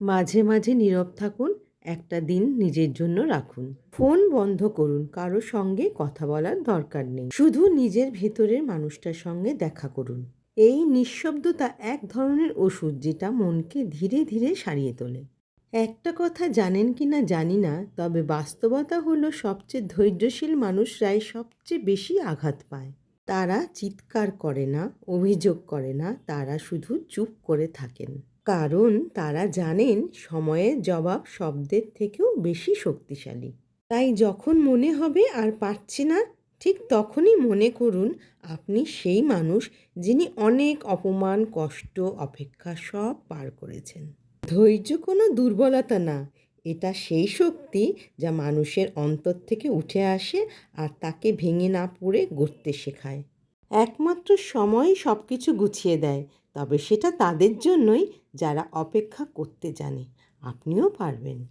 মাঝে মাঝে নীরব থাকুন, একটা দিন নিজের জন্য রাখুন। ফোন বন্ধ করুন, কারো সঙ্গে কথা বলার দরকার নেই। শুধু নিজের ভেতরের মানুষটার সঙ্গে দেখা করুন। এই নিঃশব্দতা এক ধরনের ওষুধ, যেটা মনকে ধীরে ধীরে সারিয়ে তোলে। একটা কথা জানেন কি না জানি না, তবে বাস্তবতা হলো সবচেয়ে ধৈর্যশীল মানুষরাই সবচেয়ে বেশি আঘাত পায়। তারা চিৎকার করে না, অভিযোগ করে না, তারা শুধু চুপ করে থাকেন। কারণ তারা জানেন সময়ের জবাব শব্দের থেকেও বেশি শক্তিশালী। তাই যখন মনে হবে আর পারছি না, ঠিক তখনই মনে করুন আপনি সেই মানুষ যিনি অনেক অপমান, কষ্ট, অপেক্ষা সব পার করেছেন। ধৈর্য কোনো দুর্বলতা না, এটা সেই শক্তি যা মানুষের অন্তর থেকে উঠে আসে আর তাকে ভেঙে না পড়ে গড়তে শেখায়। একমাত্র সময়ই সব কিছু গুছিয়ে দেয়, তবে সেটা তাদের জন্যই যারা অপেক্ষা করতে জানে। আপনিও পারবেন।